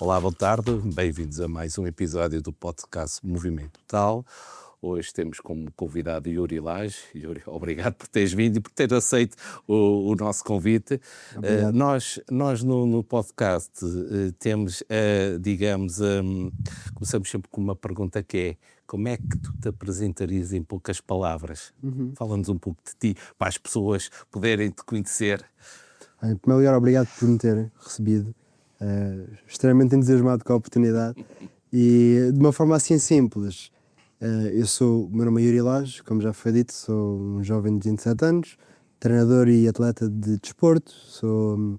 Olá, boa tarde, bem-vindos a mais um episódio do podcast Movimento Total. Hoje temos como convidado Yuri Lage. Yuri, obrigado por teres vindo e por ter aceito o nosso convite. Nós no podcast temos, começamos sempre com uma pergunta que é: como é que tu te apresentarias em poucas palavras? Fala-nos um pouco de ti, para as pessoas poderem te conhecer. Em primeiro lugar, obrigado por me ter recebido. Extremamente entusiasmado com a oportunidade e de uma forma assim simples. O meu nome é Yuri Lage, como já foi dito, sou um jovem de 27 anos, treinador e atleta de desporto, sou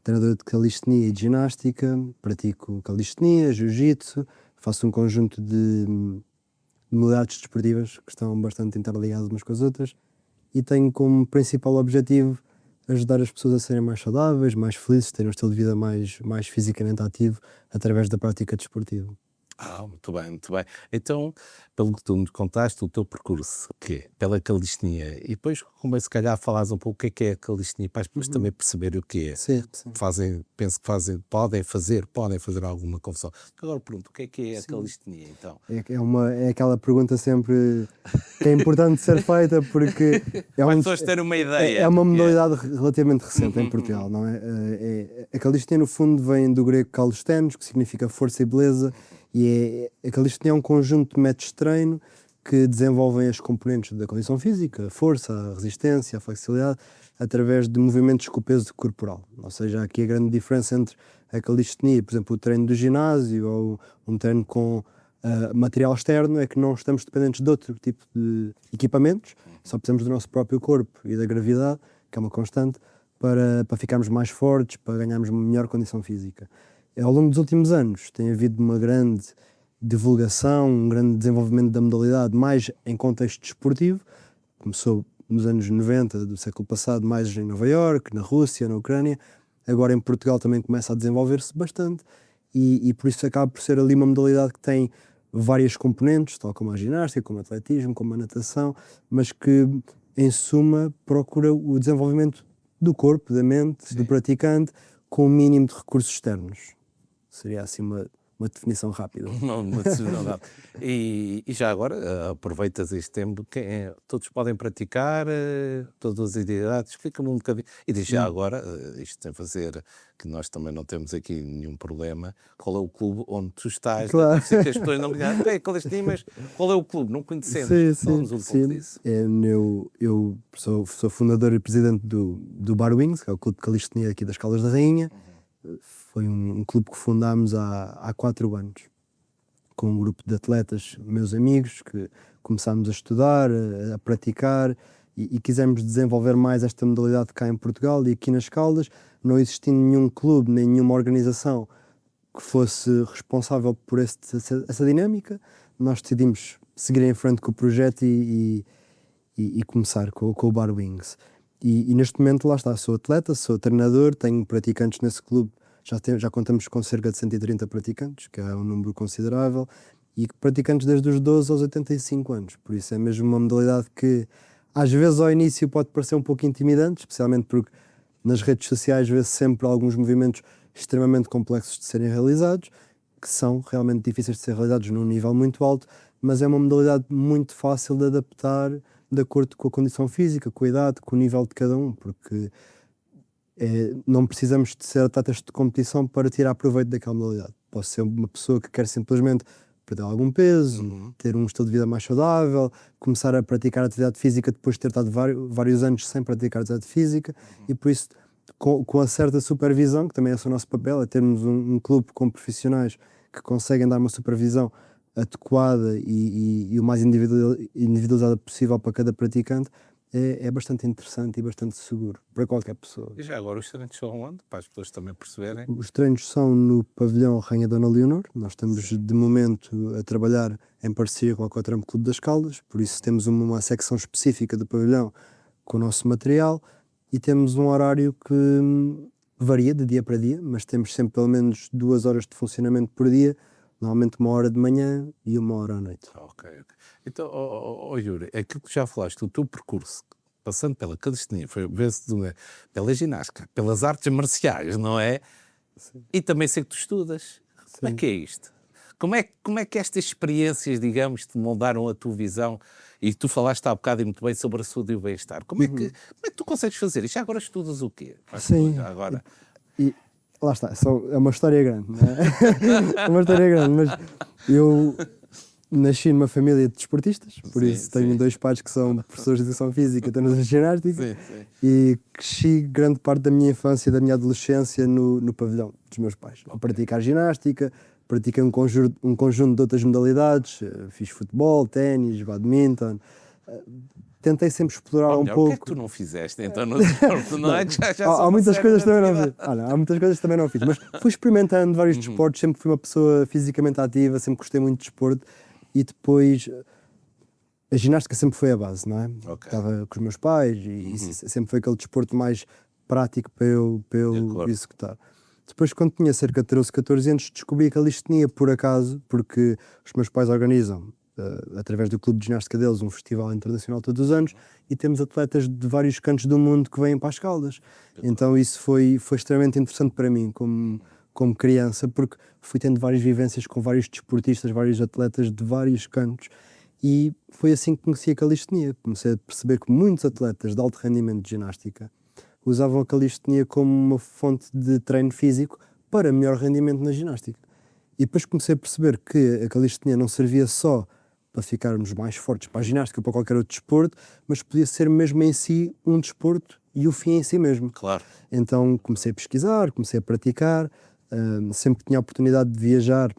treinador de calistenia e de ginástica, pratico calistenia, jiu-jitsu, faço um conjunto de modalidades desportivas que estão bastante interligadas umas com as outras e tenho como principal objetivo ajudar as pessoas a serem mais saudáveis, mais felizes, terem um estilo de vida mais fisicamente ativo através da prática desportiva. Muito bem, muito bem. Então, pelo que tu me contaste, o teu percurso, que é pela calistenia, e depois, como se calhar falares um pouco o que é a calistenia, para as pessoas também perceberem o que é. Sim. Penso que podem fazer alguma confusão. Agora pergunto, o que é a calistenia, então? É aquela pergunta sempre que é importante ser feita porque Para as pessoas terem uma ideia. É uma modalidade relativamente recente em Portugal, não é? A calistenia, no fundo, vem do grego calisthenos, que significa força e beleza, e a calistenia é um conjunto de métodos de treino que desenvolvem as componentes da condição física, a força, a resistência, a flexibilidade, através de movimentos com o peso corporal. Ou seja, aqui a grande diferença entre a calistenia, por exemplo, o treino do ginásio ou um treino com material externo, é que não estamos dependentes de outro tipo de equipamentos, só precisamos do nosso próprio corpo e da gravidade, que é uma constante, para ficarmos mais fortes, para ganharmos uma melhor condição física. Ao longo dos últimos anos tem havido uma grande divulgação, um grande desenvolvimento da modalidade, mais em contexto desportivo. Começou nos anos 90 do século passado, mais em Nova Iorque, na Rússia, na Ucrânia. Agora em Portugal também começa a desenvolver-se bastante e por isso acaba por ser ali uma modalidade que tem várias componentes, tal como a ginástica, como o atletismo, como a natação, mas que em suma procura o desenvolvimento do corpo, da mente, do praticante, com o mínimo de recursos externos. Seria assim uma definição rápida. Uma decisão rápida. E já agora, aproveitas este tempo, todos podem praticar, todas as idades, explica-me um bocadinho. E diz já agora, isto sem fazer, que nós também não temos aqui nenhum problema, qual é o clube onde tu estás? Claro. Sei que as pessoas não conhecem, é calistenia, mas qual é o clube? Não conhecemos. Fala-nos um pouco disso. Eu sou fundador e presidente do Bar Wings, que é o clube de calistenia aqui das Caldas da Rainha. Foi um clube que fundámos há 4 anos, com um grupo de atletas, meus amigos, que começámos a estudar, a praticar e quisemos desenvolver mais esta modalidade cá em Portugal e aqui nas Caldas, não existindo nenhum clube, nem nenhuma organização que fosse responsável por essa dinâmica, nós decidimos seguir em frente com o projeto e começar com o Bar Wings. E neste momento, lá está, sou atleta, sou treinador, tenho praticantes nesse clube, já contamos com cerca de 130 praticantes, que é um número considerável, e praticantes desde os 12 aos 85 anos, por isso é mesmo uma modalidade que às vezes ao início pode parecer um pouco intimidante, especialmente porque nas redes sociais vê-se sempre alguns movimentos extremamente complexos de serem realizados, que são realmente difíceis de ser realizados num nível muito alto, mas é uma modalidade muito fácil de adaptar de acordo com a condição física, com a idade, com o nível de cada um, porque não precisamos de ser atletas de competição para tirar proveito daquela modalidade. Posso ser uma pessoa que quer simplesmente perder algum peso, ter um estilo de vida mais saudável, começar a praticar atividade física depois de ter estado vários anos sem praticar atividade física e por isso com a certa supervisão, que também é o nosso papel, é termos um clube com profissionais que conseguem dar uma supervisão adequada e o mais individualizada possível para cada praticante, é bastante interessante e bastante seguro para qualquer pessoa. E já agora os treinos são onde? Para as pessoas também perceberem. Os treinos são no pavilhão Rainha Dona Leonor. Nós estamos de momento a trabalhar em parceria com o Alcotramo Clube das Caldas, por isso temos uma secção específica do pavilhão com o nosso material e temos um horário que varia de dia para dia, mas temos sempre pelo menos 2 horas de funcionamento por dia, normalmente 1 hora de manhã e 1 hora à noite. Ok. Então, Yuri, aquilo que já falaste, o teu percurso, passando pela calistenia, pela ginástica, pelas artes marciais, não é? Sim. E também sei que tu estudas. Como é que é isto? Como é que estas experiências, digamos, te moldaram a tua visão? E tu falaste há bocado e muito bem sobre a saúde e o bem-estar. Como é que tu consegues fazer isto? Já agora estudas o quê? Sim. Já agora. E lá está, é uma história grande, não é? É uma história grande, mas eu nasci numa família de desportistas, por isso tenho 2 pais que são professores de educação física, até na ginástica, e cresci grande parte da minha infância e da minha adolescência no pavilhão dos meus pais, a praticar ginástica, pratiquei um conjunto de outras modalidades, fiz futebol, ténis, badminton, tentei sempre explorar um pouco. O que é que tu não fizeste então no desporto? Não é? Há muitas coisas também não fiz. Há muitas coisas que também não fiz, mas fui experimentando vários desportos, sempre fui uma pessoa fisicamente ativa, sempre gostei muito de desporto e depois a ginástica sempre foi a base, não é? Estava com os meus pais e sempre foi aquele desporto mais prático para eu executar. Depois, quando tinha cerca de 13, 14 anos, descobri a calistenia por acaso, porque os meus pais organizam, através do clube de ginástica deles, um festival internacional todos os anos e temos atletas de vários cantos do mundo que vêm para as Caldas. Então isso foi extremamente interessante para mim, como criança, porque fui tendo várias vivências com vários desportistas, vários atletas de vários cantos e foi assim que conheci a calistenia. Comecei a perceber que muitos atletas de alto rendimento de ginástica usavam a calistenia como uma fonte de treino físico para melhor rendimento na ginástica. E depois comecei a perceber que a calistenia não servia só para ficarmos mais fortes para a ginástica ou para qualquer outro desporto, mas podia ser mesmo em si um desporto e o fim em si mesmo. Claro. Então comecei a pesquisar, comecei a praticar, sempre que tinha a oportunidade de viajar,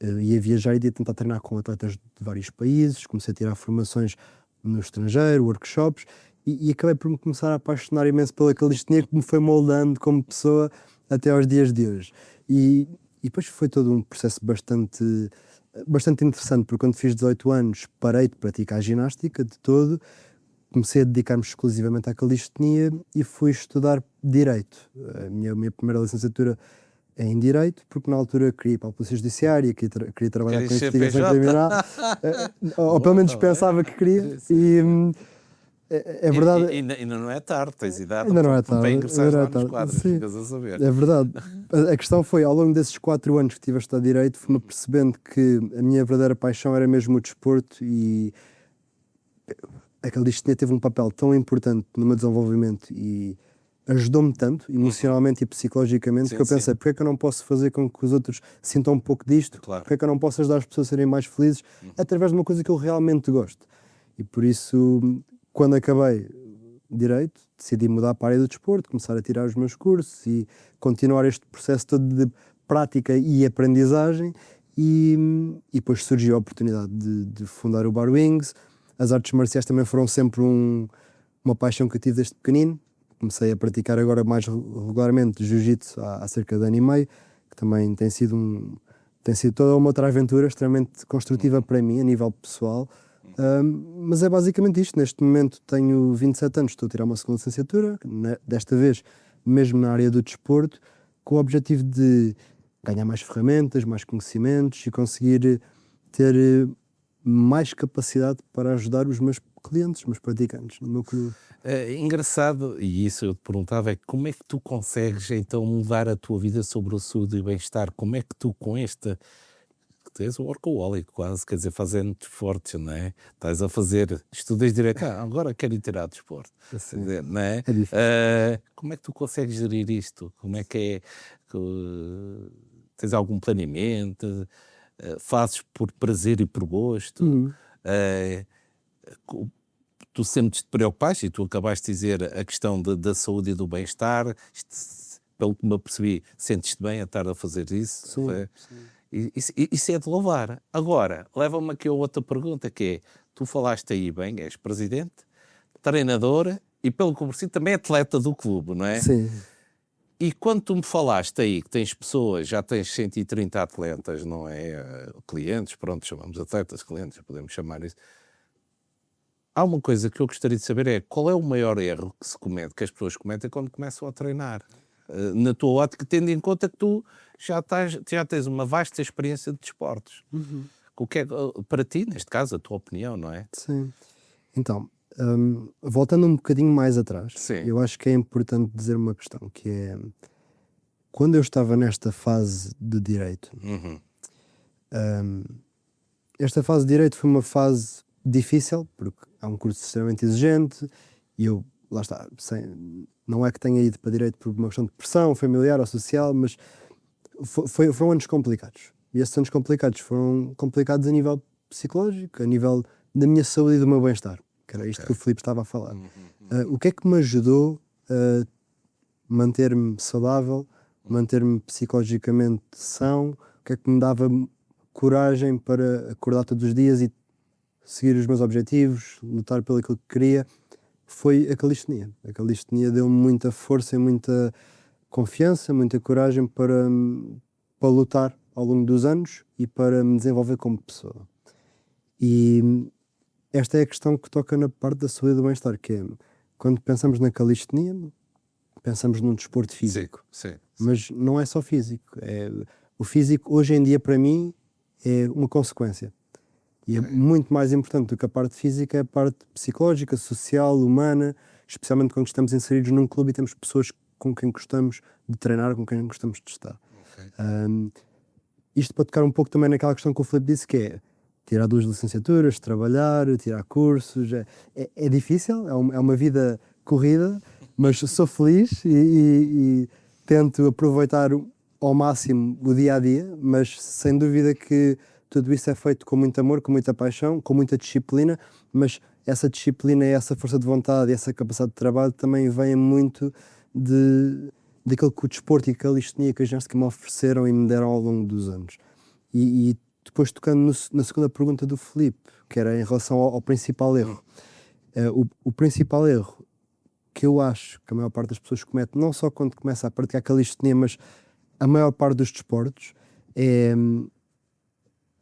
ia viajar e ia tentar treinar com atletas de vários países, comecei a tirar formações no estrangeiro, workshops, e acabei por me começar a apaixonar imenso pela calistenia, que me foi moldando como pessoa até aos dias de hoje. E depois foi todo um processo bastante interessante, porque quando fiz 18 anos parei de praticar ginástica de todo, comecei a dedicar-me exclusivamente à calistenia e fui estudar Direito. A minha primeira licenciatura é em Direito, porque na altura queria ir para a Polícia Judiciária, queria trabalhar com investigação criminal, ou pelo menos pensava que queria, e é verdade. Ainda não é tarde, tens idade ainda não é tarde, para ingressar lá nos quadros, sim, ficas a saber. É verdade. A questão foi, ao longo desses 4 anos que estive a estudar Direito, fui-me percebendo que a minha verdadeira paixão era mesmo o desporto e a calistenia teve um papel tão importante no meu desenvolvimento e ajudou-me tanto, emocionalmente e psicologicamente, que eu pensei, porque é que eu não posso fazer com que os outros sintam um pouco disto? Claro. Porque é que eu não posso ajudar as pessoas a serem mais felizes através de uma coisa que eu realmente gosto? E por isso, quando acabei Direito, decidi mudar para a área do desporto, começar a tirar os meus cursos e continuar este processo todo de prática e aprendizagem e depois surgiu a oportunidade de fundar o Barwings. As artes marciais também foram sempre uma paixão que eu tive desde pequenino. Comecei a praticar agora mais regularmente jiu-jitsu há cerca de ano e meio, que também tem sido toda uma outra aventura extremamente construtiva para mim, a nível pessoal. Mas é basicamente isto. Neste momento tenho 27 anos, estou a tirar uma segunda licenciatura, desta vez mesmo na área do desporto, com o objetivo de ganhar mais ferramentas, mais conhecimentos e conseguir ter mais capacidade para ajudar os meus clientes, os meus praticantes no meu clube. Engraçado, e isso eu te perguntava, é como é que tu consegues então mudar a tua vida sobre o saúde e o bem-estar? Como é que tu com esta... Tu és um workaholic quase, quer dizer, fazendo desporto, não é? Estás a fazer, estudas direito, agora quero ir tirar desporto, dizer, não é? É difícil. Como é que tu consegues gerir isto? Como é que é? Tens algum planeamento? Fazes por prazer e por gosto? Tu sempre te preocupaste, e tu acabaste de dizer a questão da saúde e do bem-estar, pelo que me apercebi, sentes-te bem a estar a fazer isso? Sim, sim. Isso é de louvar. Agora, leva-me aqui a outra pergunta, que é, tu falaste aí bem, és presidente, treinadora e, pelo que eu percebi, também atleta do clube, não é? Sim. E quando tu me falaste aí que tens pessoas, já tens 130 atletas, não é? Clientes, pronto, chamamos atletas, clientes, podemos chamar isso. Há uma coisa que eu gostaria de saber, é qual é o maior erro que se comete, que as pessoas cometem quando começam a treinar? Na tua ótica, tendo em conta que tu já tens uma vasta experiência de desportos. O que é, para ti, neste caso, a tua opinião, não é? Sim. Então, voltando um bocadinho mais atrás, Sim. eu acho que é importante dizer uma questão, que é quando eu estava nesta fase de Direito, esta fase de Direito foi uma fase difícil, porque é um curso extremamente exigente e eu, lá está, não é que tenha ido para Direito por uma questão de pressão familiar ou social, mas foram anos complicados. E esses anos complicados foram complicados a nível psicológico, a nível da minha saúde e do meu bem-estar, que era isto que o Filipe estava a falar. O que é que me ajudou a manter-me saudável, manter-me psicologicamente são? O que é que me dava coragem para acordar todos os dias e seguir os meus objetivos, lutar pelo aquilo que queria? Foi a calistenia. A calistenia deu-me muita força e muita confiança, muita coragem para lutar ao longo dos anos e para me desenvolver como pessoa. E esta é a questão que toca na parte da saúde e do bem-estar, que é, quando pensamos na calistenia, pensamos num desporto físico. Sim. Mas não é só físico. O físico, hoje em dia, para mim, é uma consequência. E é muito mais importante do que a parte física, é a parte psicológica, social, humana, especialmente quando estamos inseridos num clube e temos pessoas com quem gostamos de treinar, com quem gostamos de estar. Isto para tocar um pouco também naquela questão que o Filipe disse, que é tirar 2 licenciaturas, trabalhar, tirar cursos. É difícil, é uma vida corrida, mas sou feliz e tento aproveitar ao máximo o dia-a-dia, mas sem dúvida que tudo isso é feito com muito amor, com muita paixão, com muita disciplina, mas essa disciplina e essa força de vontade e essa capacidade de trabalho também vem muito daquilo que o desporto e a calistenia que a ginástica me ofereceram e me deram ao longo dos anos. E depois tocando na segunda pergunta do Filipe, que era em relação ao principal erro. O principal erro que eu acho que a maior parte das pessoas comete, não só quando começa a praticar calistenia, mas a maior parte dos desportos, é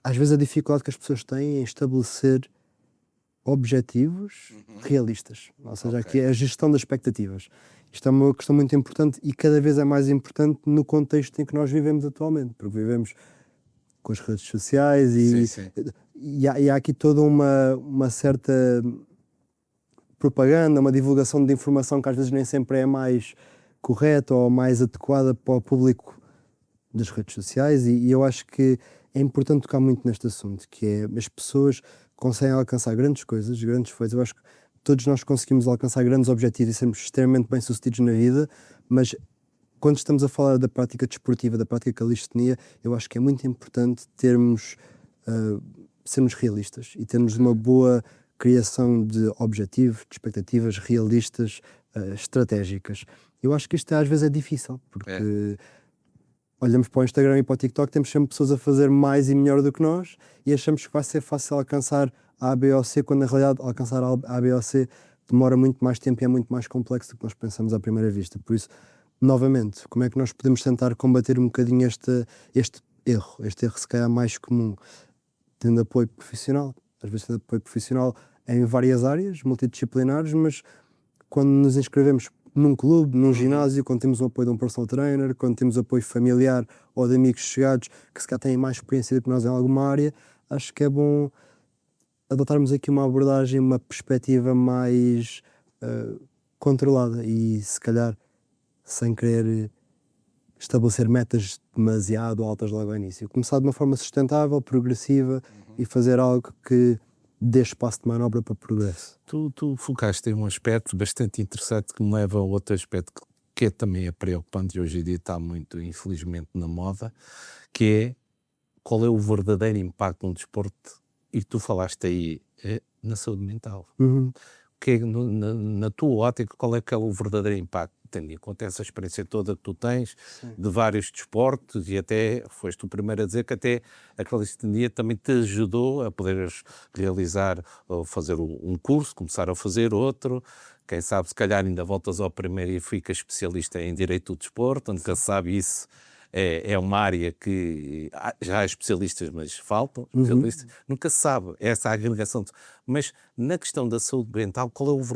às vezes a dificuldade que as pessoas têm em estabelecer objetivos realistas. Ou seja, aqui é a gestão das expectativas. Isto é uma questão muito importante e cada vez é mais importante no contexto em que nós vivemos atualmente, porque vivemos com as redes sociais e há aqui toda uma certa propaganda, uma divulgação de informação que às vezes nem sempre é mais correta ou mais adequada para o público das redes sociais e eu acho que é importante tocar muito neste assunto, que é as pessoas conseguem alcançar grandes coisas, grandes feitos. Eu acho que todos nós conseguimos alcançar grandes objetivos e sermos extremamente bem-sucedidos na vida, mas quando estamos a falar da prática desportiva, da prática calistenia, eu acho que é muito importante sermos realistas e termos uma boa criação de objetivos, de expectativas realistas, estratégicas. Eu acho que isto às vezes é difícil, porque olhamos para o Instagram e para o TikTok, temos sempre pessoas a fazer mais e melhor do que nós e achamos que vai ser fácil alcançar A, B ou C, quando na realidade alcançar A, B ou C demora muito mais tempo e é muito mais complexo do que nós pensamos à primeira vista. Por isso, novamente, como é que nós podemos tentar combater um bocadinho este erro se calhar mais comum, tendo apoio profissional, às vezes tendo apoio profissional em várias áreas, multidisciplinares, mas quando nos inscrevemos num clube, num ginásio, quando temos o apoio de um personal trainer, quando temos apoio familiar ou de amigos chegados que se calhar têm mais experiência do que nós em alguma área, acho que é bom adotarmos aqui uma abordagem, uma perspectiva mais controlada e se calhar sem querer estabelecer metas demasiado altas logo ao início. Começar de uma forma sustentável, progressiva e fazer algo que dê espaço de manobra para progresso. Tu focaste em um aspecto bastante interessante que me leva a outro aspecto que também é preocupante e hoje em dia está muito, infelizmente, na moda, que é qual é o verdadeiro impacto no desporto, e tu falaste aí, na saúde mental. Que é, na tua ótica, qual é que é o verdadeiro impacto? Tendo em conta essa experiência toda que tu tens, de vários desportos, e até foste o primeiro a dizer que até a calistenia também te ajudou a poderes realizar ou fazer um curso, começar a fazer outro. Quem sabe, se calhar ainda voltas ao primeiro e ficas especialista em direito do desporto, nunca se sabe isso. É uma área que já há especialistas, mas faltam especialistas. Nunca se sabe essa agregação. Mas na questão da saúde mental,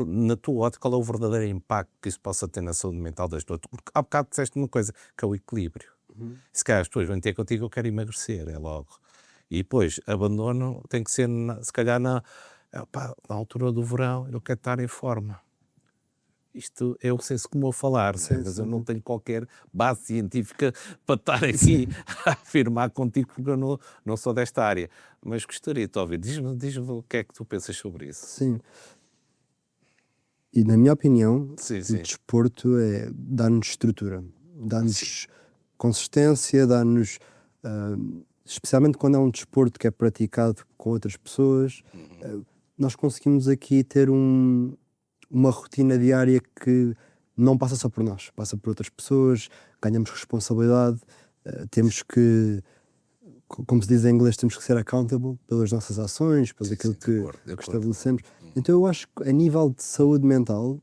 na tua ótica, qual é o verdadeiro impacto que isso possa ter na saúde mental das pessoas? Porque há bocado disseste uma coisa, que é o equilíbrio. Se calhar as pessoas vão ter contigo, eu quero emagrecer, é logo. E depois, abandono tem que ser, se calhar, na altura do verão, eu quero estar em forma. isto é o senso comum a falar, Sim, mas sim. eu não tenho qualquer base científica para estar aqui a afirmar contigo, porque eu não sou desta área. Mas gostaria de te ouvir. Diz-me o que é que tu pensas sobre isso. Sim. E na minha opinião, Sim, o sim. desporto dá-nos estrutura, dá-nos consistência, dá-nos, especialmente quando é um desporto que é praticado com outras pessoas, nós conseguimos aqui ter uma rotina diária que não passa só por nós, passa por outras pessoas, ganhamos responsabilidade, temos que, como se diz em inglês, temos que ser accountable pelas nossas ações, pelo aquilo de que acordo. estabelecemos. Então eu acho que a nível de saúde mental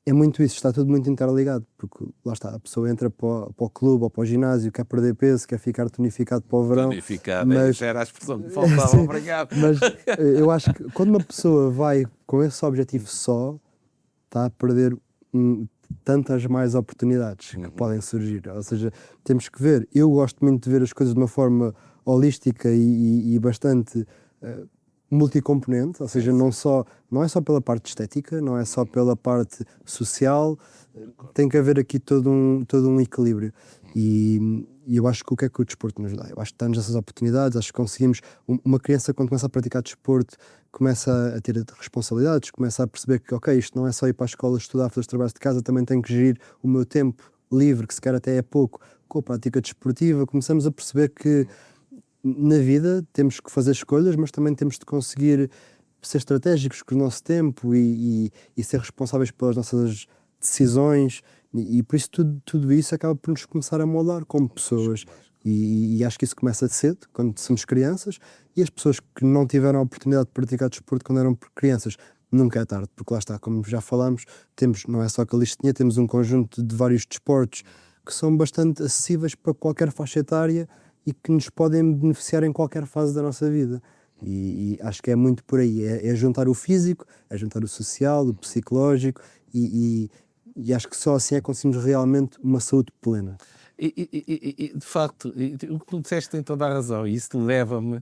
é muito isso, está tudo muito interligado, porque lá está, a pessoa entra para o clube ou para o ginásio, quer perder peso, quer ficar tonificado para o verão, Tonificado, essa era a expressão que me faltava, Sim, obrigado. mas eu acho que quando uma pessoa vai com esse objetivo só, está a perder tantas mais oportunidades que podem surgir. Ou seja, temos que ver. Eu gosto muito de ver as coisas de uma forma holística e bastante multicomponente, ou seja, não é só pela parte estética, não é só pela parte social, tem que haver aqui todo um equilíbrio. E eu acho que o que é que o desporto nos dá? Eu acho que dá-nos essas oportunidades, acho que conseguimos. Uma criança, quando começa a praticar desporto, começa a ter responsabilidades, começa a perceber que, ok, isto não é só ir para a escola estudar, fazer os trabalhos de casa, também tenho que gerir o meu tempo livre, que se calhar até é pouco, com a prática desportiva. Começamos a perceber que na vida temos que fazer escolhas, mas também temos de conseguir ser estratégicos com o nosso tempo e ser responsáveis pelas nossas decisões, e por isso tudo isso acaba por nos começar a moldar como pessoas. E acho que isso começa cedo, quando somos crianças, e as pessoas que não tiveram a oportunidade de praticar desporto quando eram crianças, nunca é tarde, porque lá está, como já falámos, não é só calistenia, temos um conjunto de vários desportos que são bastante acessíveis para qualquer faixa etária e que nos podem beneficiar em qualquer fase da nossa vida. E acho que é muito por aí, é juntar o físico, é juntar o social, o psicológico, e acho que só assim é que conseguimos realmente uma saúde plena. De facto, o que tu disseste tem toda a razão, e isso leva-me,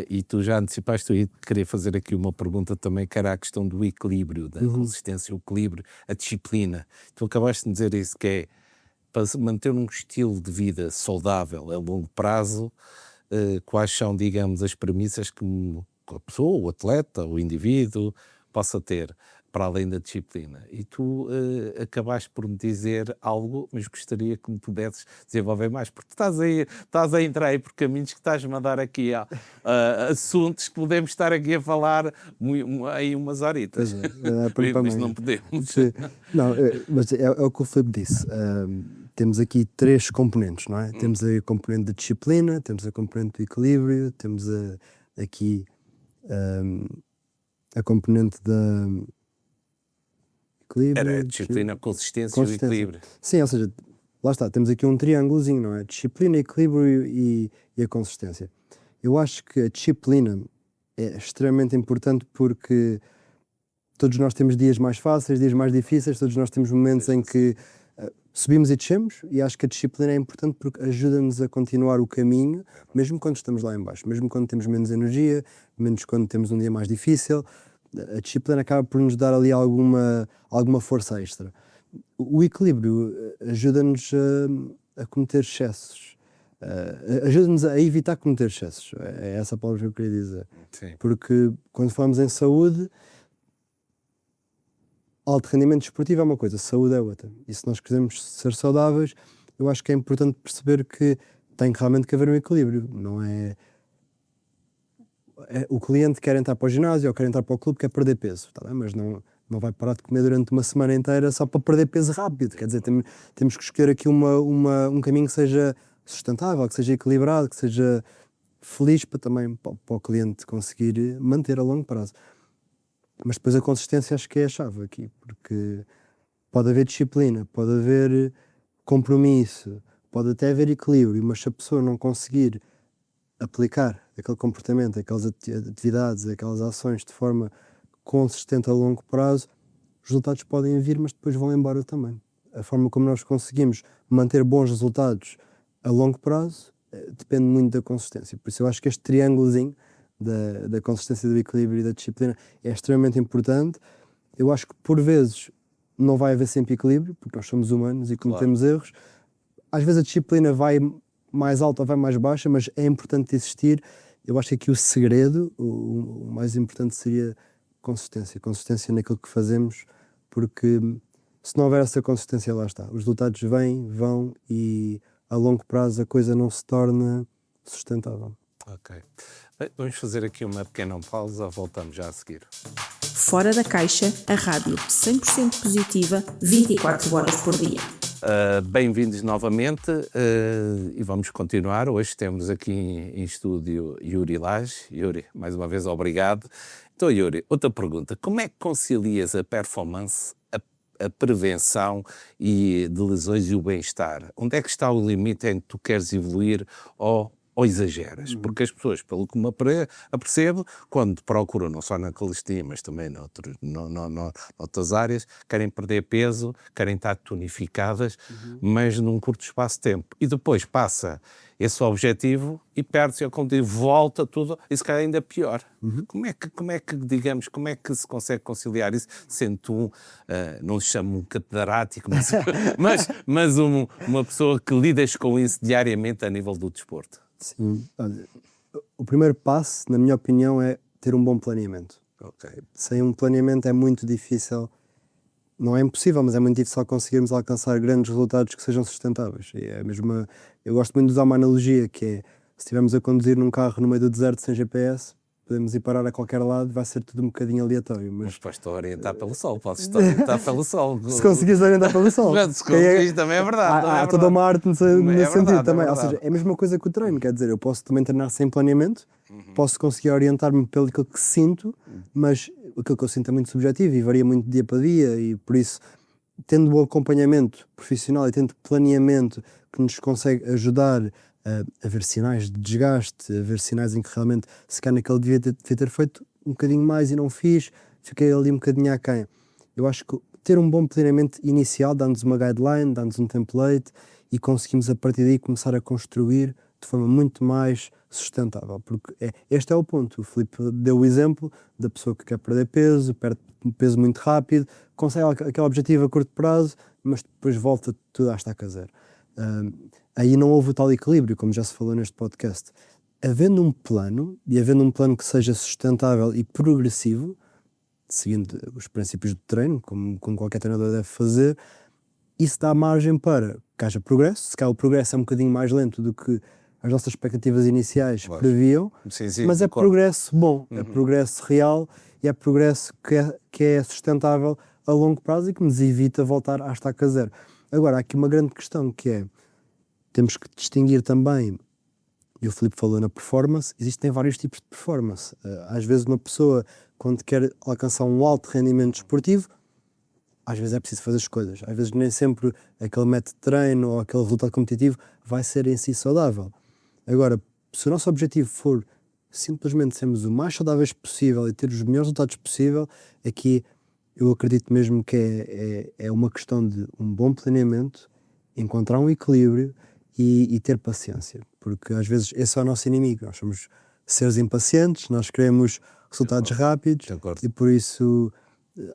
e tu já antecipaste, eu ia querer fazer aqui uma pergunta também, que era a questão do equilíbrio, da consistência, o equilíbrio, a disciplina. Tu acabaste de dizer isso, que é para manter um estilo de vida saudável a longo prazo, quais são, digamos, as premissas que a pessoa, o atleta, o indivíduo possa ter, para além da disciplina. E tu acabaste por me dizer algo, mas gostaria que me pudesses desenvolver mais, porque estás a entrar aí por caminhos que estás-me a dar aqui a assuntos que podemos estar aqui a falar aí umas horitas. Mas não podemos. Sim. Não, mas é o que o Filipe disse. Temos aqui 3 componentes, não é? Temos a componente da disciplina, temos a componente do equilíbrio, temos aqui a componente da equilíbrio. Era a disciplina, a consistência e o equilíbrio. Sim, ou seja, lá está, temos aqui um triângulozinho, não é? Disciplina, equilíbrio e a consistência. Eu acho que a disciplina é extremamente importante porque todos nós temos dias mais fáceis, dias mais difíceis, todos nós temos momentos em que subimos e descemos, e acho que a disciplina é importante porque ajuda-nos a continuar o caminho, mesmo quando estamos lá em baixo, mesmo quando temos menos energia, menos quando temos um dia mais difícil. A disciplina acaba por nos dar ali alguma força extra. O equilíbrio ajuda-nos a cometer excessos, ajuda-nos a evitar cometer excessos, é essa a palavra que eu queria dizer. Sim. Porque quando falamos em saúde, alto rendimento desportivo é uma coisa, saúde é outra. E se nós quisermos ser saudáveis, eu acho que é importante perceber que tem realmente que haver um equilíbrio. Não é o cliente quer entrar para o ginásio ou quer entrar para o clube, quer perder peso, tá bem? Mas não vai parar de comer durante uma semana inteira só para perder peso rápido. Quer dizer, temos que escolher aqui um caminho que seja sustentável, que seja equilibrado, que seja feliz também para o cliente conseguir manter a longo prazo. Mas depois a consistência acho que é a chave aqui, porque pode haver disciplina, pode haver compromisso, pode até haver equilíbrio, mas se a pessoa não conseguir aplicar aquele comportamento, aquelas atividades, aquelas ações de forma consistente a longo prazo, os resultados podem vir, mas depois vão embora também. A forma como nós conseguimos manter bons resultados a longo prazo depende muito da consistência. Por isso eu acho que este triângulozinho da consistência, do equilíbrio e da disciplina é extremamente importante. Eu acho que por vezes não vai haver sempre equilíbrio, porque nós somos humanos e cometemos erros. Às vezes a disciplina vai mais alta ou vai mais baixa, mas é importante existir. Eu acho que aqui o segredo, o mais importante seria consistência. Consistência naquilo que fazemos, porque se não houver essa consistência, lá está. Os resultados vêm, vão e a longo prazo a coisa não se torna sustentável. Ok. Bem, vamos fazer aqui uma pequena pausa, voltamos já a seguir. Fora da Caixa, a rádio 100% positiva, 24 horas por dia. Bem-vindos novamente e vamos continuar. Hoje temos aqui em estúdio Yuri Lage. Yuri, mais uma vez, obrigado. Então, Yuri, outra pergunta. Como é que concilias a performance, a prevenção de lesões e o bem-estar? Onde é que está o limite em que tu queres evoluir ou exageras? Porque as pessoas, pelo que me apercebo, quando procuram, não só na calistenia, mas também noutras áreas, querem perder peso, querem estar tonificadas, mas num curto espaço de tempo. E depois passa esse objetivo e perde-se, volta tudo, e se calhar ainda pior. Como é que se consegue conciliar isso, sendo tu, não se chama um catedrático, mas uma pessoa que lidas com isso diariamente a nível do desporto? Sim, olha, o primeiro passo, na minha opinião, é ter um bom planeamento. Okay. Sem um planeamento é muito difícil, não é impossível, mas é muito difícil conseguirmos alcançar grandes resultados que sejam sustentáveis. E é mesmo eu gosto muito de usar uma analogia, que é, se estivermos a conduzir num carro no meio do deserto sem GPS, podemos ir parar a qualquer lado, vai ser tudo um bocadinho aleatório. Mas podes-te orientar pelo sol, podes-te orientar pelo sol. Se conseguires orientar pelo sol. Se conseguires, também é verdade. Há toda uma arte nesse sentido também. Ou seja, é a mesma coisa que o treino, quer dizer, eu posso também treinar sem planeamento, posso conseguir orientar-me pelo que sinto, mas aquilo que eu sinto é muito subjetivo e varia muito de dia para dia, e por isso, tendo um acompanhamento profissional e tendo planeamento que nos consegue ajudar a ver sinais de desgaste, a ver sinais em que realmente, se calhar naquele devia ter feito um bocadinho mais e não fiz, fiquei ali um bocadinho aquém. Eu acho que ter um bom planeamento inicial dá-nos uma guideline, dá-nos um template e conseguimos a partir daí começar a construir de forma muito mais sustentável, porque este é o ponto. O Filipe deu o exemplo da pessoa que quer perder peso, perde peso muito rápido, consegue aquele objetivo a curto prazo, mas depois volta tudo à estaca zero. Aí não houve o tal equilíbrio, como já se falou neste podcast. Havendo um plano, e havendo um plano que seja sustentável e progressivo, seguindo os princípios do treino, como qualquer treinador deve fazer, isso dá margem para que haja progresso. Se calhar o progresso é um bocadinho mais lento do que as nossas expectativas iniciais previam, mas é progresso bom, é progresso real e é progresso que é sustentável a longo prazo e que nos evita voltar à estaca zero. Agora, há aqui uma grande questão que é, temos que distinguir também, e o Filipe falou na performance, existem vários tipos de performance. Às vezes uma pessoa, quando quer alcançar um alto rendimento desportivo, às vezes é preciso fazer escolhas. Às vezes nem sempre aquele método de treino ou aquele resultado competitivo vai ser em si saudável. Agora, se o nosso objetivo for simplesmente sermos o mais saudáveis possível e ter os melhores resultados possível, aqui eu acredito mesmo que é uma questão de um bom planeamento, encontrar um equilíbrio e ter paciência, porque às vezes esse é o nosso inimigo. Nós somos seres impacientes, nós queremos resultados rápidos e por isso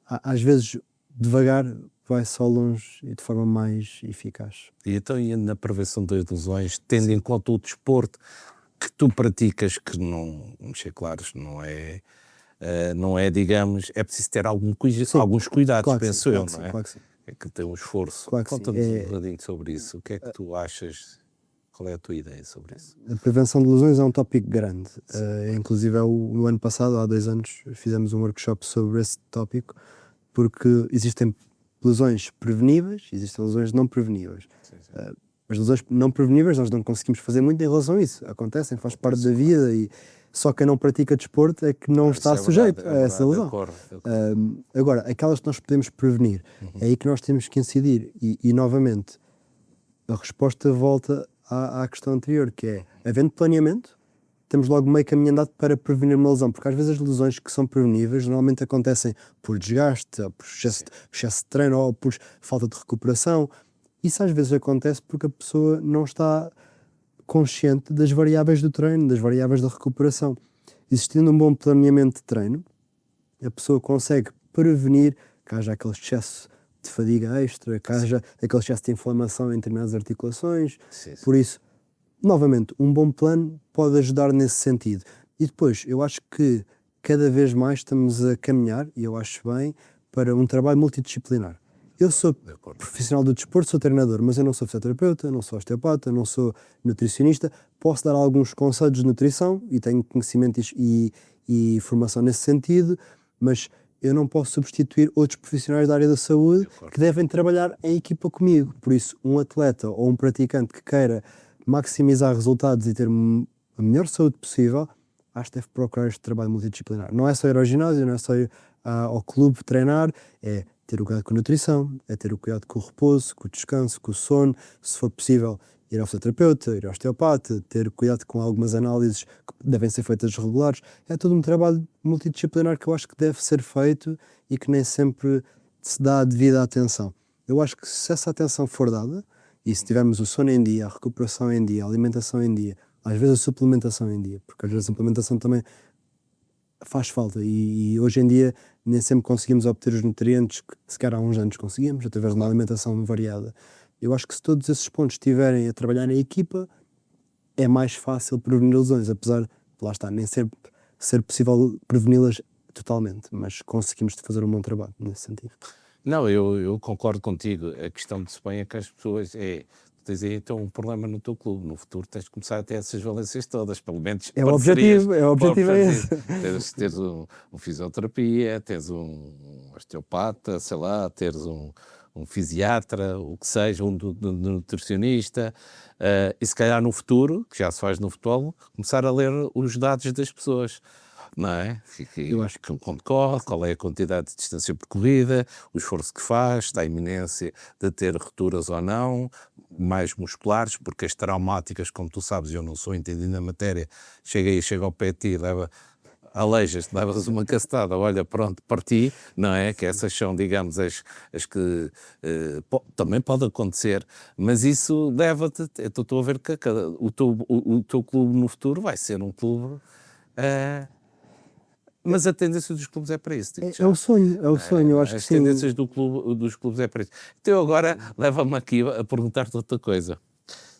às vezes devagar vai só longe e de forma mais eficaz. E então, e na prevenção das lesões, tendo em conta o desporto que tu praticas, que não, vamos ser claros, não é, digamos, é preciso ter alguns cuidados, claro penso eu, não é? Claro que sim. É que tem um esforço. Claro que Conta-nos sim. um bocadinho sobre isso. O que é que tu achas? Qual é a tua ideia sobre isso? A prevenção de lesões é um tópico grande. Inclusive, no ano passado, há 2 anos, fizemos um workshop sobre esse tópico, porque existem lesões preveníveis, existem lesões não preveníveis. As lesões não preveníveis nós não conseguimos fazer muito em relação a isso. Acontecem, faz parte da vida e só quem não pratica desporto é que não está sujeito a essa lesão. Agora, aquelas que nós podemos prevenir, é aí que nós temos que incidir. E novamente, a resposta volta à questão anterior, que é, havendo planeamento, temos logo meio caminho andado para prevenir uma lesão, porque às vezes as lesões que são preveníveis normalmente acontecem por desgaste, ou por excesso de treino, ou por falta de recuperação. Isso às vezes acontece porque a pessoa não está consciente das variáveis do treino, das variáveis da recuperação. Existindo um bom planeamento de treino, a pessoa consegue prevenir que haja aquele excesso de fadiga extra, que haja aquele excesso de inflamação em determinadas articulações. Sim, sim. Por isso, novamente, um bom plano pode ajudar nesse sentido. E depois, eu acho que cada vez mais estamos a caminhar, e eu acho bem, para um trabalho multidisciplinar. Eu sou profissional do desporto, sou treinador, mas eu não sou fisioterapeuta, não sou osteopata, não sou nutricionista. Posso dar alguns conselhos de nutrição e tenho conhecimento e formação nesse sentido, mas eu não posso substituir outros profissionais da área da saúde que devem trabalhar em equipa comigo. Por isso, um atleta ou um praticante que queira maximizar resultados e ter a melhor saúde possível, acho que deve procurar este trabalho multidisciplinar. Não é só ir ao ginásio, não é só ir ao clube treinar, é ter o cuidado com a nutrição, é ter o cuidado com o repouso, com o descanso, com o sono, se for possível ir ao fisioterapeuta, ir ao osteopata, ter cuidado com algumas análises que devem ser feitas regulares. É todo um trabalho multidisciplinar que eu acho que deve ser feito e que nem sempre se dá a devida atenção. Eu acho que se essa atenção for dada, e se tivermos o sono em dia, a recuperação em dia, a alimentação em dia, às vezes a suplementação em dia, porque às vezes a suplementação também faz falta e hoje em dia nem sempre conseguimos obter os nutrientes que sequer há uns anos conseguimos, através de uma alimentação variada. Eu acho que se todos esses pontos estiverem a trabalhar na equipa, é mais fácil prevenir lesões, apesar de, lá está, nem sempre ser possível preveni-las totalmente, mas conseguimos fazer um bom trabalho nesse sentido. Não, eu concordo contigo. A questão que se põe é que as pessoas tens aí então um problema no teu clube. No futuro tens de começar a ter essas valências todas, pelo menos É o objetivo é esse. Teres um fisioterapia, teres um osteopata, sei lá, teres um fisiatra, o que seja, um nutricionista, e se calhar no futuro, que já se faz no futebol, começar a ler os dados das pessoas. Não é? Eu acho que quando corre, qual é a quantidade de distância percorrida, o esforço que faz, está a iminência de ter rupturas ou não, mais musculares, porque as traumáticas, como tu sabes, eu não sou entendido na matéria, chega ao pé de ti, aleijas-te, levas uma cacetada, olha, pronto, parti, não é? Que essas são, digamos, as que também pode acontecer, mas isso leva-te, eu estou a ver que o teu clube no futuro vai ser um clube... Mas a tendência dos clubes é para isso. É o sonho, eu acho que sim. As tendências dos clubes é para isso. Então agora leva-me aqui a perguntar-te outra coisa.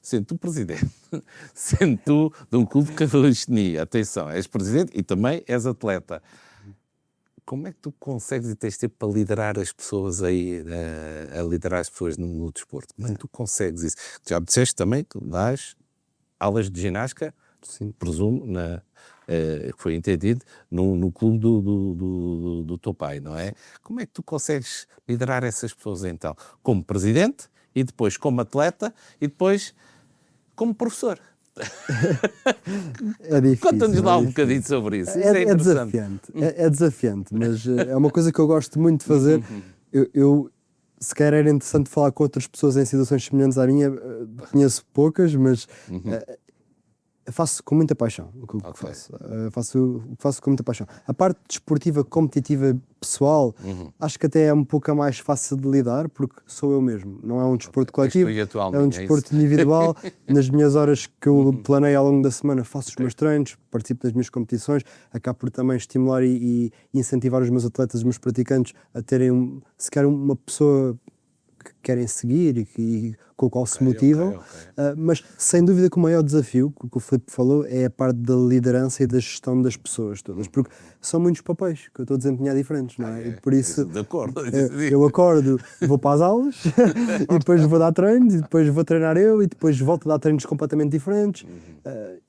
Sendo tu presidente, sendo tu de um clube de calistenia, atenção, és presidente e também és atleta, como é que tu consegues e tens tempo para liderar as pessoas aí, a liderar as pessoas no desporto? Como é que tu consegues isso? Já me disseste também que dás aulas de ginástica, sim, presumo, que foi entendido, no clube do teu pai, não é? Como é que tu consegues liderar essas pessoas então? Como presidente, e depois como atleta, e depois como professor? É difícil. Conta-nos lá um bocadinho sobre isso. É desafiante, é desafiante, mas é uma coisa que eu gosto muito de fazer. Eu se calhar era interessante falar com outras pessoas em situações semelhantes à minha, conheço poucas, mas... faço com muita paixão o que faço. Faço com muita paixão. A parte desportiva, competitiva, pessoal, acho que até é um pouco mais fácil de lidar, porque sou eu mesmo. Não é um desporto coletivo, é um desporto individual. Nas minhas horas que eu planeio ao longo da semana, faço os meus treinos, participo das minhas competições, acabo por também estimular e incentivar os meus atletas, os meus praticantes, a terem sequer uma pessoa que querem seguir e com o qual se motivam, mas sem dúvida que o maior desafio, que o Filipe falou, é a parte da liderança e da gestão das pessoas todas, porque são muitos papéis que eu estou a desempenhar diferentes, não é? E por isso de acordo. Eu acordo, vou para as aulas, e depois vou dar treinos, e depois vou treinar eu, e depois volto a dar treinos completamente diferentes,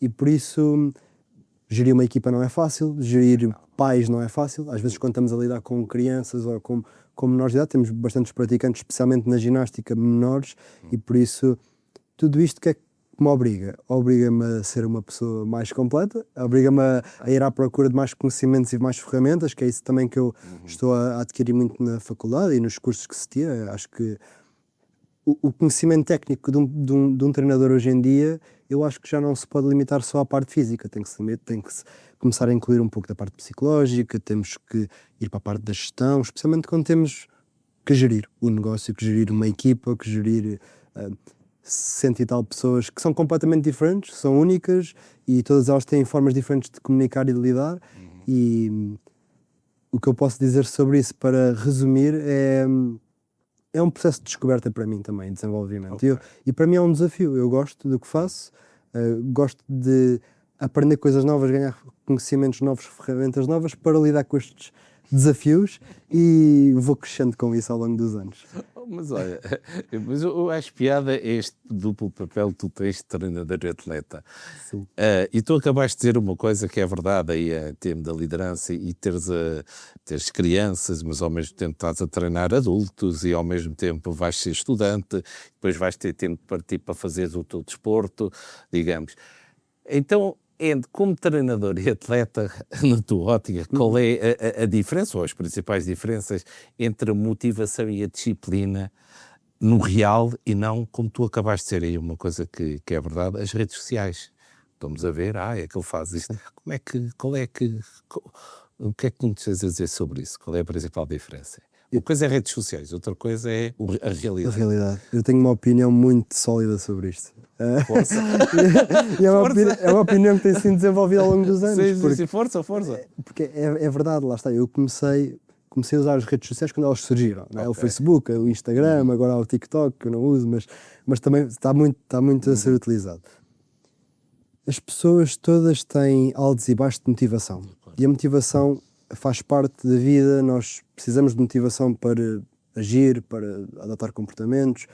e por isso gerir uma equipa não é fácil, gerir pais não é fácil, às vezes quando estamos a lidar com crianças ou com menores de idade, temos bastantes praticantes, especialmente na ginástica, menores, e por isso tudo isto que é que me obriga? Obriga-me a ser uma pessoa mais completa, obriga-me a ir à procura de mais conhecimentos e mais ferramentas, que é isso também que eu estou a adquirir muito na faculdade e nos cursos que se tira. Acho que o conhecimento técnico de um treinador hoje em dia, eu acho que já não se pode limitar só à parte física, tem que se começar a incluir um pouco da parte psicológica, temos que ir para a parte da gestão, especialmente quando temos que gerir o negócio, que gerir uma equipa, que gerir 100 e tal pessoas que são completamente diferentes, são únicas e todas elas têm formas diferentes de comunicar e de lidar, e o que eu posso dizer sobre isso, para resumir, é um processo de descoberta para mim também, desenvolvimento. Ok. E para mim é um desafio. Eu gosto do que faço, gosto de aprender coisas novas, ganhar conhecimentos novos, ferramentas novas para lidar com estes desafios, e vou crescendo com isso ao longo dos anos. Mas olha, mas eu acho piada este duplo papel que tu tens de treinador e atleta. Sim. E tu acabaste de dizer uma coisa que é verdade aí, em termos da liderança, e teres crianças, mas ao mesmo tempo estás a treinar adultos e ao mesmo tempo vais ser estudante, depois vais ter tempo de partir para fazeres o teu desporto, digamos. Então, como treinador e atleta, na tua ótica, qual é a diferença, ou as principais diferenças entre a motivação e a disciplina no real e não, como tu acabaste de dizer aí, uma coisa que é verdade, as redes sociais. Estamos a ver, é que ele faz isto. O que é que tu tens a dizer sobre isso? Qual é a principal diferença? Uma coisa é redes sociais, outra coisa é a realidade. A realidade. Eu tenho uma opinião muito sólida sobre isto. Força. E é uma opinião que tem sido desenvolvida ao longo dos anos. Sim, força. Porque é verdade, lá está. Eu comecei a usar as redes sociais quando elas surgiram. Não é? Ok. O Facebook, o Instagram, agora o TikTok, que eu não uso, mas também está muito a ser utilizado. As pessoas todas têm altos e baixos de motivação. E a motivação faz parte da vida. Nós precisamos de motivação para agir, para adotar comportamentos,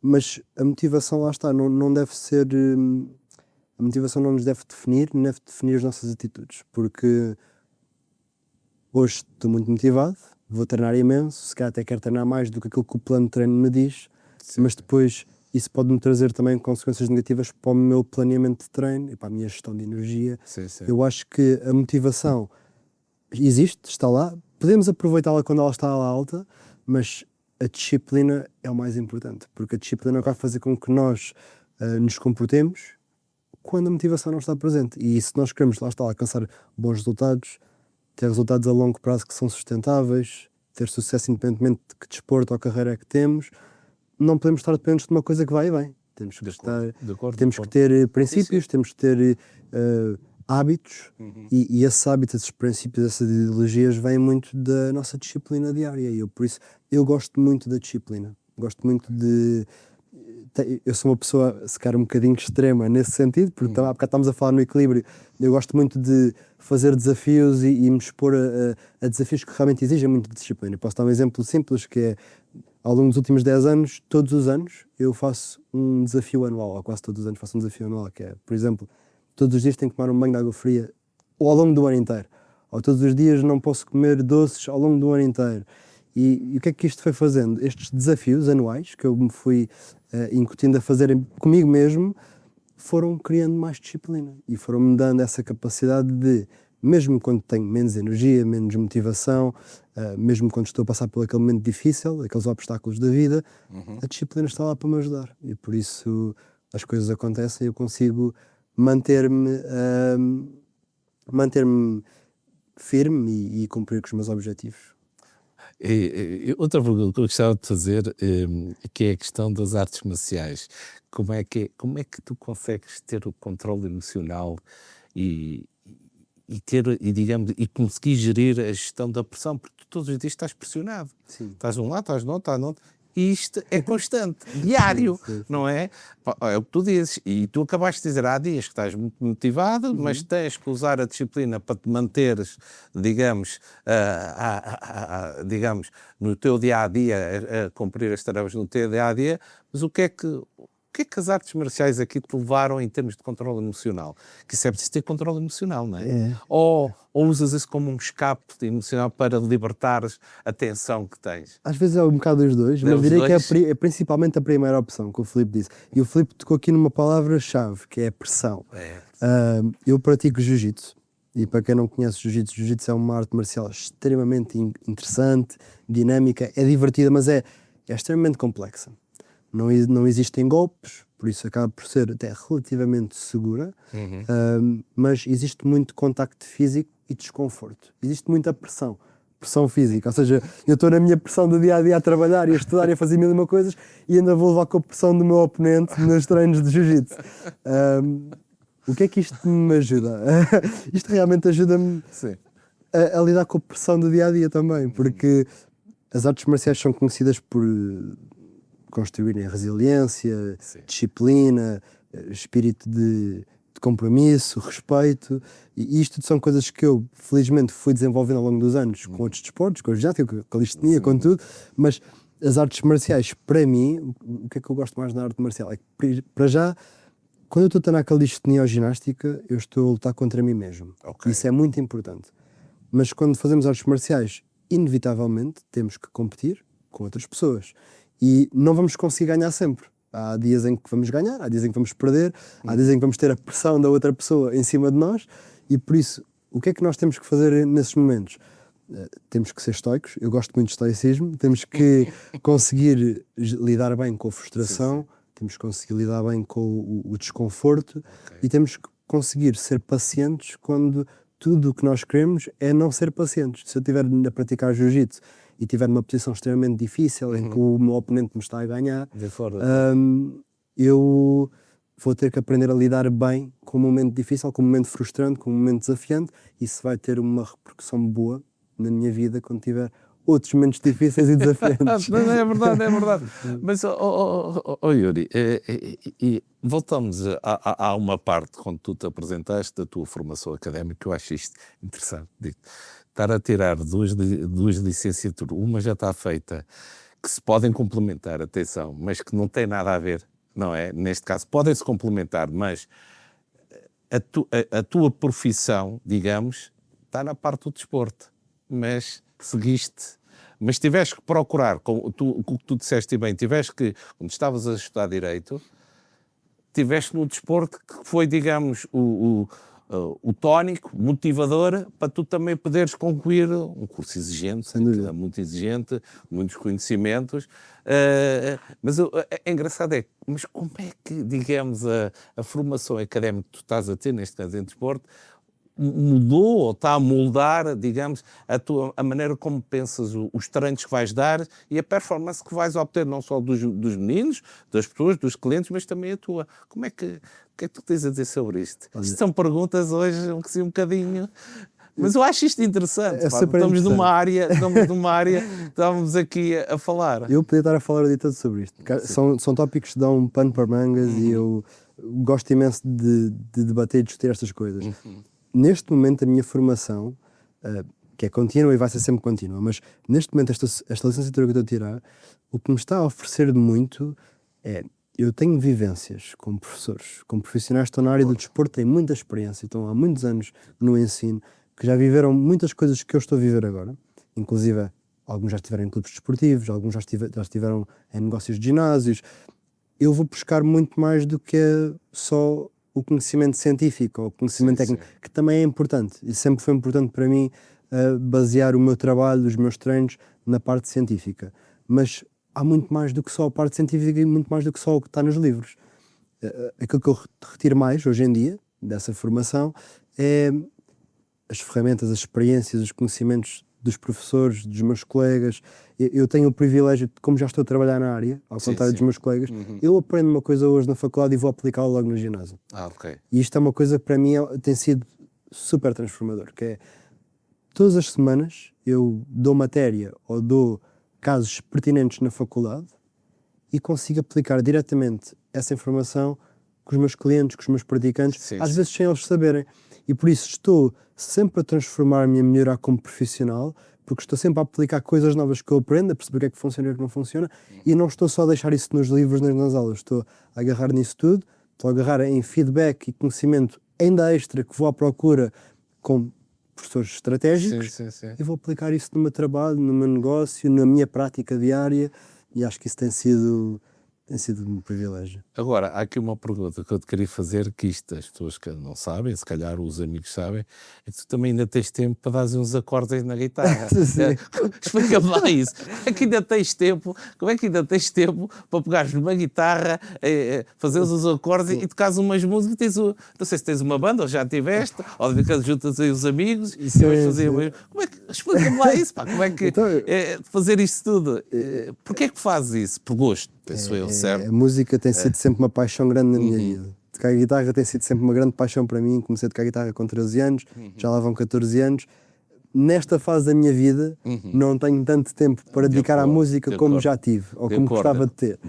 mas a motivação, lá está, não deve ser... A motivação não nos deve definir, nem deve definir as nossas atitudes, porque hoje estou muito motivado, vou treinar imenso, se calhar até quero treinar mais do que aquilo que o plano de treino me diz, mas depois isso pode-me trazer também consequências negativas para o meu planeamento de treino e para a minha gestão de energia. Sim. Eu acho que a motivação existe, está lá, podemos aproveitá-la quando ela está lá alta, mas a disciplina é o mais importante, porque a disciplina vai fazer com que nós nos comportemos quando a motivação não está presente. E se nós queremos, lá está, alcançar bons resultados, ter resultados a longo prazo que são sustentáveis, ter sucesso independentemente de que desporto ou carreira é que temos, não podemos estar dependentes de uma coisa que vai e vem. Temos que ter princípios, temos que ter hábitos, e esses hábitos, esses princípios, essas ideologias vêm muito da nossa disciplina diária. E por isso eu gosto muito da disciplina. Gosto muito de... Eu sou uma pessoa, se calhar, um bocadinho extrema nesse sentido, porque há bocado estamos a falar no equilíbrio. Eu gosto muito de fazer desafios e me expor a desafios que realmente exigem muito de disciplina. Eu posso dar um exemplo simples, que é, ao longo dos últimos 10 anos, todos os anos, eu faço um desafio anual, ou quase todos os anos faço um desafio anual, que é, por exemplo, todos os dias tenho que tomar um banho de água fria, ou ao longo do ano inteiro. Ou todos os dias não posso comer doces ao longo do ano inteiro. E o que é que isto foi fazendo? Estes desafios anuais, que eu me fui incutindo a fazer comigo mesmo, foram criando mais disciplina e foram-me dando essa capacidade de, mesmo quando tenho menos energia, menos motivação, mesmo quando estou a passar por aquele momento difícil, aqueles obstáculos da vida, a disciplina está lá para me ajudar. E por isso as coisas acontecem e eu consigo manter-me firme e cumprir com os meus objetivos. Outra pergunta que eu gostava de fazer, que é a questão das artes marciais. Como é que tu consegues ter o controle emocional e conseguir gerir a gestão da pressão? Porque tu todos os dias estás pressionado. Sim. Estás de um lado, estás no outro, e isto é constante, diário, sim. não é? É o que tu dizes. E tu acabaste de dizer, há dias que estás muito motivado, mas tens que usar a disciplina para te manteres, digamos, no teu dia-a-dia, a cumprir as tarefas no teu dia-a-dia. Mas o que é que as artes marciais aqui te levaram em termos de controle emocional? Que isso é preciso ter controle emocional, não é? Ou usas isso como um escape emocional para libertares a tensão que tens? Às vezes é um bocado os dois, mas direi que é principalmente a primeira opção que o Filipe disse. E o Filipe tocou aqui numa palavra-chave, que é a pressão. Eu pratico jiu-jitsu. E para quem não conhece jiu-jitsu é uma arte marcial extremamente interessante, dinâmica, é divertida, mas é extremamente complexa. Não existem golpes, por isso acaba por ser até relativamente segura, mas existe muito contacto físico e desconforto. Existe muita pressão física, ou seja, eu estou na minha pressão do dia-a-dia a trabalhar e a estudar e a fazer mil e uma coisas e ainda vou levar com a pressão do meu oponente nos treinos de jiu-jitsu. O que é que isto me ajuda? Isto realmente ajuda-me a lidar com a pressão do dia-a-dia também, porque as artes marciais são conhecidas por construírem resiliência, Sim. disciplina, espírito de compromisso, respeito, e isto são coisas que eu felizmente fui desenvolvendo ao longo dos anos com outros desportos, com a ginástica, com a calistenia, com tudo, mas as artes marciais, para mim, o que é que eu gosto mais na arte marcial? É que, para já, quando eu estou a treinar calistenia ou ginástica, eu estou a lutar contra mim mesmo. Ok. Isso é muito importante. Mas quando fazemos artes marciais, inevitavelmente temos que competir com outras pessoas. E não vamos conseguir ganhar sempre. Há dias em que vamos ganhar, há dias em que vamos perder, há dias em que vamos ter a pressão da outra pessoa em cima de nós. E por isso, o que é que nós temos que fazer nesses momentos? Temos que ser estoicos. Eu gosto muito de estoicismo. Temos que conseguir lidar bem com a frustração. Sim. Temos que conseguir lidar bem com o desconforto. E temos que conseguir ser pacientes quando tudo o que nós queremos é não ser pacientes. Se eu estiver a praticar jiu-jitsu e estiver numa posição extremamente difícil em que o meu oponente me está a ganhar, eu vou ter que aprender a lidar bem com um momento difícil, com um momento frustrante, com um momento desafiante. Isso vai ter uma repercussão boa na minha vida quando tiver outros momentos difíceis e desafiantes. É verdade, é verdade. Mas, Yuri, e voltamos a uma parte quando tu te apresentaste da tua formação académica, que eu acho isto interessante. Estar a tirar duas licenciaturas, uma já está feita, que se podem complementar, atenção, mas que não tem nada a ver, não é? Neste caso, podem-se complementar, mas a tua profissão, digamos, está na parte do desporto, mas seguiste, mas tiveste que procurar, o que tu disseste bem, tiveste que, quando estavas a estudar Direito, tiveste no desporto que foi, digamos, o tónico, motivador, para tu também poderes concluir um curso exigente, muito exigente, muitos conhecimentos, mas é engraçado mas como é que, digamos, a formação académica que tu estás a ter, neste caso em desporto, mudou ou está a moldar, digamos, a maneira como pensas os treinos que vais dar e a performance que vais obter, não só dos meninos, das pessoas, dos clientes, mas também a tua. O que é que tu tens a dizer sobre isto? Isto são perguntas hoje um bocadinho... Mas eu acho isto interessante. Estamos numa área, estamos aqui a falar. Eu podia estar a falar o dia todo sobre isto. São tópicos que dão pano para mangas e eu gosto imenso de debater e discutir estas coisas. Neste momento, a minha formação, que é contínua e vai ser sempre contínua, mas neste momento, esta licenciatura que eu estou a tirar, o que me está a oferecer de muito é... Eu tenho vivências com professores, com profissionais que estão na área do desporto, têm muita experiência, estão há muitos anos no ensino, que já viveram muitas coisas que eu estou a viver agora. Inclusive, alguns já estiveram em clubes desportivos, alguns já estiveram em negócios de ginásios. Eu vou buscar muito mais do que só o conhecimento científico ou o conhecimento técnico, que também é importante. E sempre foi importante para mim basear o meu trabalho, os meus treinos na parte científica. Mas há muito mais do que só a parte científica e muito mais do que só o que está nos livros. Aquilo que eu retiro mais hoje em dia dessa formação é as ferramentas, as experiências, os conhecimentos dos professores, dos meus colegas. Eu tenho o privilégio de, como já estou a trabalhar na área, ao contrário dos meus colegas, eu aprendo uma coisa hoje na faculdade e vou aplicá-la logo no ginásio. Ok. E isto é uma coisa que para mim tem sido super transformador, que é, todas as semanas eu dou matéria ou dou casos pertinentes na faculdade e consigo aplicar diretamente essa informação com os meus clientes, com os meus praticantes, às vezes sem eles saberem. E por isso estou sempre a transformar-me e a melhorar como profissional, porque estou sempre a aplicar coisas novas que eu aprendo, a perceber o que é que funciona e o que não funciona, e não estou só a deixar isso nos livros nem nas aulas, estou a agarrar nisso tudo, estou a agarrar em feedback e conhecimento ainda extra que vou à procura com professores estratégicos e vou aplicar isso no meu trabalho, no meu negócio, na minha prática diária, e acho que isso tem sido um privilégio. Agora, há aqui uma pergunta que eu te queria fazer, que isto as pessoas que não sabem, se calhar os amigos sabem, é que tu também ainda tens tempo para dar uns acordes aí na guitarra. Explica-me lá isso. Como é que ainda tens tempo para pegares numa guitarra, fazeres os acordes e tocares umas músicas? Não sei se tens uma banda, ou já tiveste, ou de vez juntas aí os amigos e vais fazer... Explica-me lá isso, pá. Como é que fazer isto tudo? Porquê é que fazes isso? Por gosto, penso eu, certo? A música tem sido sempre uma paixão grande na minha vida. Tocar guitarra tem sido sempre uma grande paixão para mim. Comecei a tocar guitarra com 13 anos, já lá vão 14 anos. nesta fase da minha vida, não tenho tanto tempo para dedicar à música como já tive, ou como gostava de ter.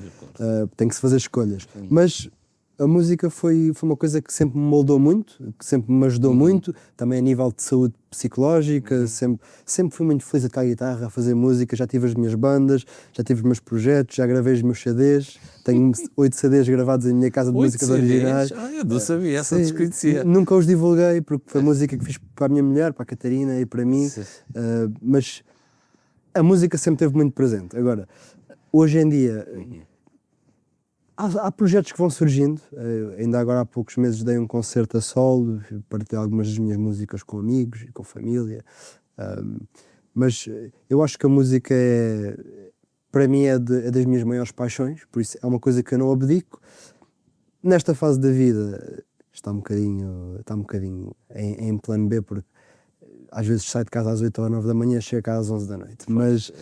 Tenho que se fazer escolhas. Mas a música foi uma coisa que sempre me moldou muito, que sempre me ajudou muito, também a nível de saúde psicológica, sempre fui muito feliz a tocar guitarra, a fazer música, já tive as minhas bandas, já tive os meus projetos, já gravei os meus CDs, tenho 8 CDs gravados em minha casa de músicas originais. Eu não sabia, essa desconhecia. Nunca os divulguei, porque foi música que fiz para a minha mulher, para a Catarina e para mim, mas a música sempre esteve muito presente. Agora, hoje em dia... Há projetos que vão surgindo, ainda agora há poucos meses dei um concerto a solo, partilhei algumas das minhas músicas com amigos e com família, mas eu acho que a música para mim é das minhas maiores paixões, por isso é uma coisa que eu não abdico. Nesta fase da vida está um bocadinho em plano B, porque às vezes saio de casa às 8 ou 9 da manhã, chego a casa às 11 da noite, mas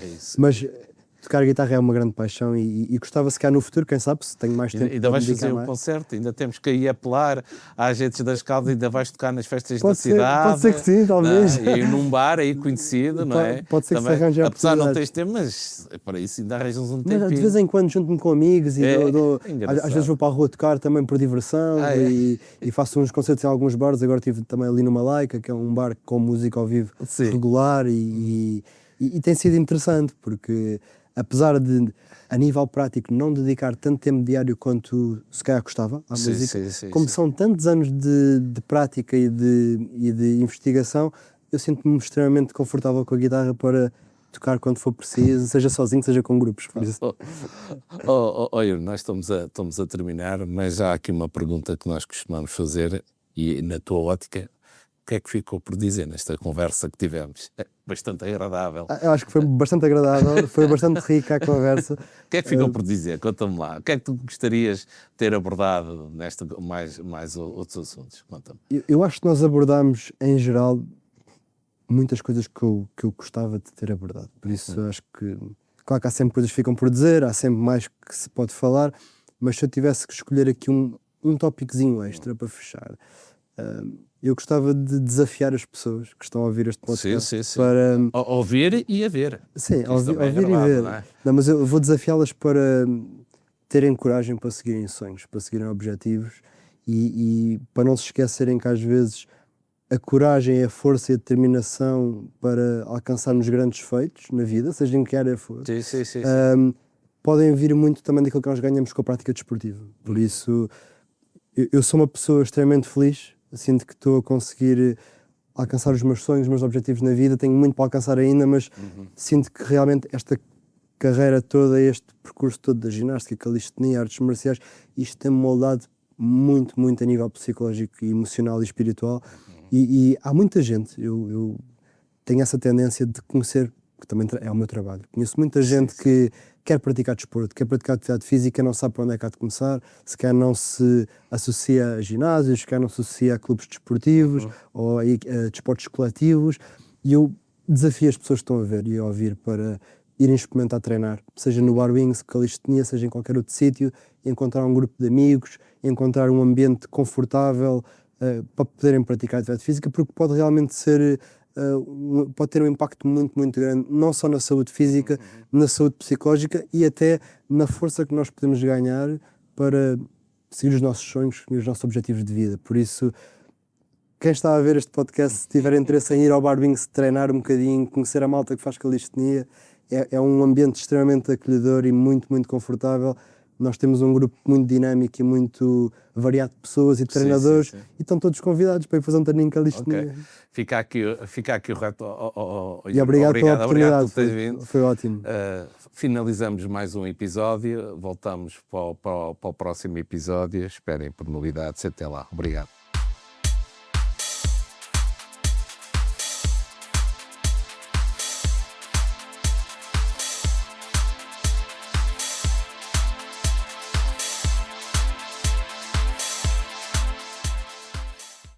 tocar guitarra é uma grande paixão e gostava se cá no futuro, quem sabe, se tenho mais tempo. Ainda vais fazer um concerto, ainda temos que ir apelar às agentes das Caldas, ainda vais tocar nas festas da cidade. Pode ser que sim, talvez. E num bar aí conhecido, não é? Pode ser também, que se arranje a apesar de não oportunidade. teres tempo, mas para isso ainda arranjas um tempinho. De vez em quando junto-me com amigos e engraçado. às vezes vou para a rua tocar também por diversão e faço uns concertos em alguns bares. Agora estive também ali no Malaica, que é um bar com música ao vivo regular e tem sido interessante porque apesar de, a nível prático, não dedicar tanto tempo diário quanto se calhar gostava à música, como são tantos anos de prática e de investigação, eu sinto-me extremamente confortável com a guitarra para tocar quando for preciso, seja sozinho, seja com grupos. Yuri, nós estamos a terminar, mas há aqui uma pergunta que nós costumamos fazer e na tua ótica, o que é que ficou por dizer nesta conversa que tivemos? É bastante agradável. Eu acho que foi bastante agradável, foi bastante rica a conversa. O que é que ficou por dizer? Conta-me lá. O que é que tu gostarias de ter abordado nesta mais outros assuntos? Conta-me. Eu acho que nós abordámos, em geral, muitas coisas que eu gostava de ter abordado. Por isso, acho que... Claro que há sempre coisas que ficam por dizer, há sempre mais que se pode falar, mas se eu tivesse que escolher aqui um tópicozinho extra para fechar... eu gostava de desafiar as pessoas que estão a ouvir este podcast para... Ouvir e a ver. Sim, ouvir e ver. Não, mas eu vou desafiá-las para terem coragem para seguirem sonhos, para seguirem objetivos e para não se esquecerem que às vezes a coragem, a força e a determinação para alcançarmos grandes feitos na vida, seja em que área for, podem vir muito também daquilo que nós ganhamos com a prática desportiva. Por isso, eu sou uma pessoa extremamente feliz. Sinto que estou a conseguir alcançar os meus sonhos, os meus objetivos na vida. Tenho muito para alcançar ainda, mas sinto que realmente esta carreira toda, este percurso todo da ginástica, calistenia, artes marciais, isto tem-me moldado muito, muito a nível psicológico e emocional e espiritual. E há muita gente, eu tenho essa tendência de conhecer, que também é o meu trabalho, conheço muita gente que quer praticar desporto, quer praticar atividade física, não sabe para onde é que há de começar, se calhar não se associa a ginásios, se calhar não se associa a clubes desportivos ou a desportos coletivos, e eu desafio as pessoas que estão a ver e a ouvir para irem experimentar treinar, seja no Barwings, calistenia, seja em qualquer outro sítio, encontrar um grupo de amigos, encontrar um ambiente confortável para poderem praticar atividade física, porque pode realmente ser... pode ter um impacto muito, muito grande, não só na saúde física, na saúde psicológica e até na força que nós podemos ganhar para seguir os nossos sonhos e os nossos objetivos de vida. Por isso, quem está a ver este podcast, se tiver interesse em ir ao Barwings, treinar um bocadinho, conhecer a malta que faz calistenia, é um ambiente extremamente acolhedor e muito, muito confortável. Nós temos um grupo muito dinâmico e muito variado de pessoas e de treinadores e estão todos convidados para ir fazer um treininho de calistenia. Fica aqui o reto. E obrigado pela oportunidade, por teres vindo. Foi ótimo. Finalizamos mais um episódio, voltamos para o próximo episódio. Esperem por novidades. Até lá. Obrigado.